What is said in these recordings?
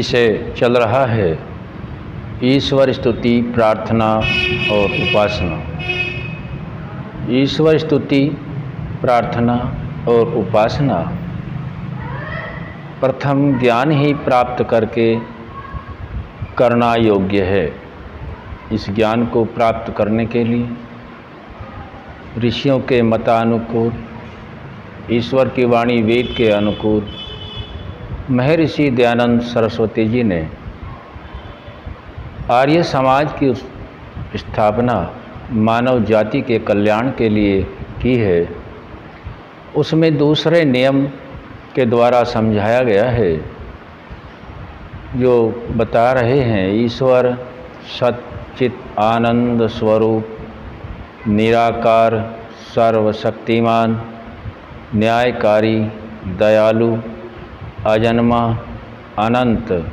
विषय चल रहा है ईश्वर स्तुति, प्रार्थना और उपासना। ईश्वर स्तुति, प्रार्थना और उपासना प्रथम ज्ञान ही प्राप्त करके करना योग्य है। इस ज्ञान को प्राप्त करने के लिए ऋषियों के मतानुकूल, ईश्वर की वाणी वेद के अनुकूल महर्षि दयानंद सरस्वती जी ने आर्य समाज की स्थापना मानव जाति के कल्याण के लिए की है। उसमें दूसरे नियम के द्वारा समझाया गया है, जो बता रहे हैं ईश्वर सच्चित आनंद स्वरूप, निराकार, सर्वशक्तिमान, न्यायकारी, दयालु, अजन्मा, अनंत,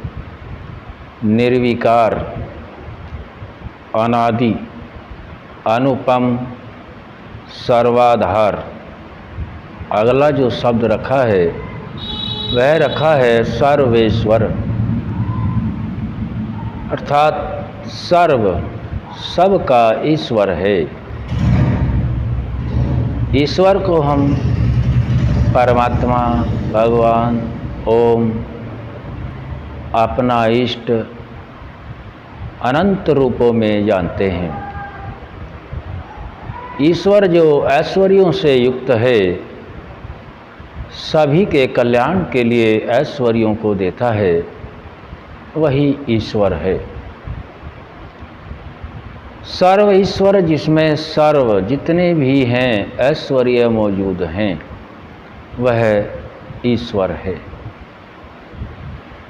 निर्विकार, अनादि, अनुपम, सर्वाधार। अगला जो शब्द रखा है वह रखा है सर्वेश्वर, अर्थात सर्व, सब का ईश्वर है। ईश्वर को हम परमात्मा, भगवान, ओम, अपना इष्ट अनंत रूपों में जानते हैं। ईश्वर जो ऐश्वर्यों से युक्त है, सभी के कल्याण के लिए ऐश्वर्यों को देता है, वही ईश्वर है। सर्व ईश्वर, जिसमें सर्व जितने भी हैं ऐश्वर्य मौजूद हैं, वह ईश्वर है।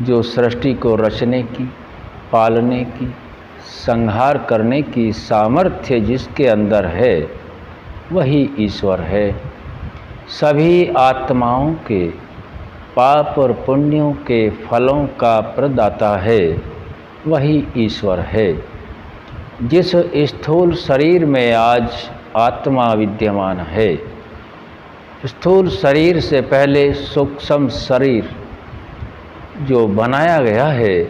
जो सृष्टि को रचने की, पालने की, संहार करने की सामर्थ्य जिसके अंदर है, वही ईश्वर है। सभी आत्माओं के पाप और पुण्यों के फलों का प्रदाता है, वही ईश्वर है। जिस स्थूल शरीर में आज आत्मा विद्यमान है, स्थूल शरीर से पहले सूक्ष्म शरीर जो बनाया गया है,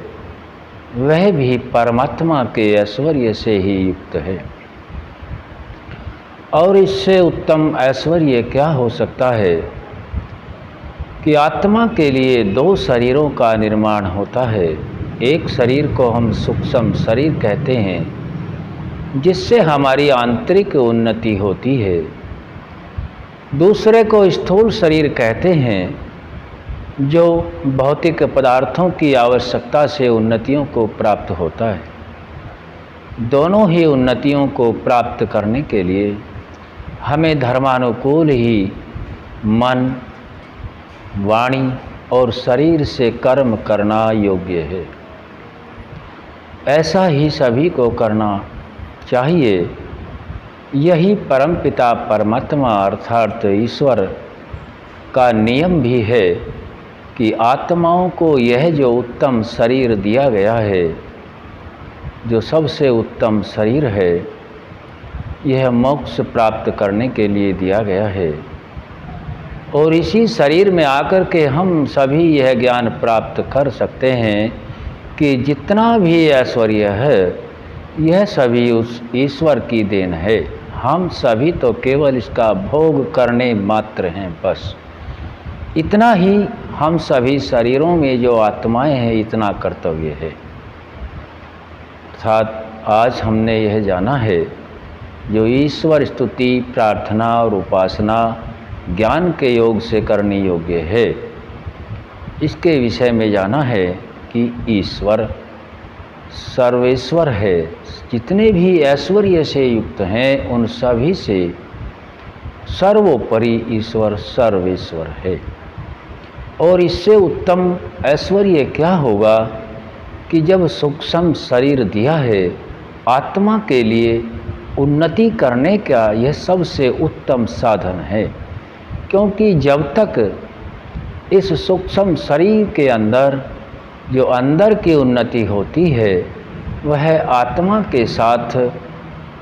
वह भी परमात्मा के ऐश्वर्य से ही युक्त है। और इससे उत्तम ऐश्वर्य क्या हो सकता है कि आत्मा के लिए दो शरीरों का निर्माण होता है। एक शरीर को हम सूक्ष्म शरीर कहते हैं, जिससे हमारी आंतरिक उन्नति होती है। दूसरे को स्थूल शरीर कहते हैं, जो भौतिक पदार्थों की आवश्यकता से उन्नतियों को प्राप्त होता है। दोनों ही उन्नतियों को प्राप्त करने के लिए हमें धर्मानुकूल ही मन, वाणी और शरीर से कर्म करना योग्य है। ऐसा ही सभी को करना चाहिए। यही परमपिता परमात्मा अर्थात ईश्वर का नियम भी है कि आत्माओं को यह जो उत्तम शरीर दिया गया है, जो सबसे उत्तम शरीर है, यह मोक्ष प्राप्त करने के लिए दिया गया है। और इसी शरीर में आकर के हम सभी यह ज्ञान प्राप्त कर सकते हैं कि जितना भी ऐश्वर्य है, यह सभी उस ईश्वर की देन है। हम सभी तो केवल इसका भोग करने मात्र हैं, बस इतना ही हम सभी शरीरों में जो आत्माएं हैं, इतना कर्तव्य है। अर्थात आज हमने यह जाना है, जो ईश्वर स्तुति, प्रार्थना और उपासना ज्ञान के योग से करनी योग्य है, इसके विषय में जाना है कि ईश्वर सर्वेश्वर है। जितने भी ऐश्वर्य से युक्त हैं, उन सभी से सर्वोपरि ईश्वर सर्वेश्वर है। और इससे उत्तम ऐश्वर्य क्या होगा कि जब सूक्ष्म शरीर दिया है, आत्मा के लिए उन्नति करने का यह सबसे उत्तम साधन है। क्योंकि जब तक इस सूक्ष्म शरीर के अंदर जो अंदर की उन्नति होती है, वह आत्मा के साथ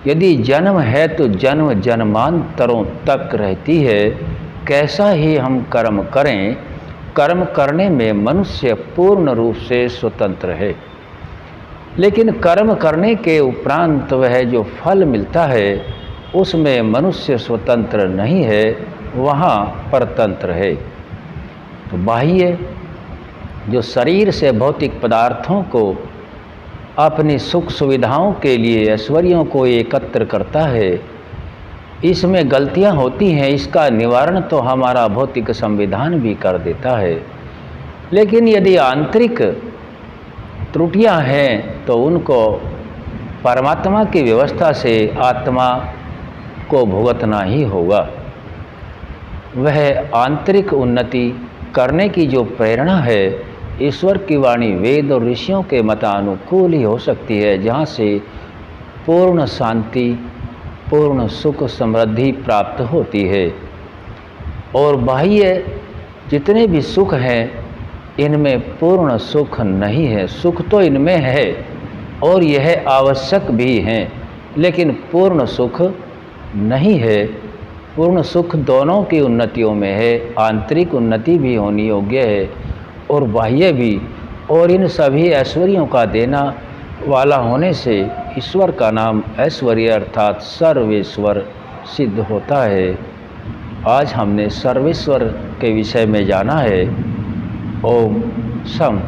यदि जन्म है तो जन्म जन्मांतरों तक रहती है। कैसा ही हम कर्म करें, कर्म करने में मनुष्य पूर्ण रूप से स्वतंत्र है, लेकिन कर्म करने के उपरांत वह जो फल मिलता है उसमें मनुष्य स्वतंत्र नहीं है, वहाँ परतंत्र है। तो बाह्य जो शरीर से भौतिक पदार्थों को अपनी सुख सुविधाओं के लिए ऐश्वर्यों को एकत्र करता है, इसमें गलतियां होती हैं, इसका निवारण तो हमारा भौतिक संविधान भी कर देता है। लेकिन यदि आंतरिक त्रुटियां हैं तो उनको परमात्मा की व्यवस्था से आत्मा को भुगतना ही होगा। वह आंतरिक उन्नति करने की जो प्रेरणा है ईश्वर की वाणी वेद और ऋषियों के मतानुकूल ही हो सकती है, जहाँ से पूर्ण शांति, पूर्ण सुख समृद्धि प्राप्त होती है। और बाह्य जितने भी सुख हैं इनमें पूर्ण सुख नहीं है। सुख तो इनमें है और यह आवश्यक भी हैं, लेकिन पूर्ण सुख नहीं है। पूर्ण सुख दोनों की उन्नतियों में है, आंतरिक उन्नति भी होनी योग्य है और बाह्य भी। और इन सभी ऐश्वर्यों का देना वाला होने से ईश्वर का नाम ऐश्वर्य अर्थात सर्वेश्वर सिद्ध होता है। आज हमने सर्वेश्वर के विषय में जाना है। ओम शम।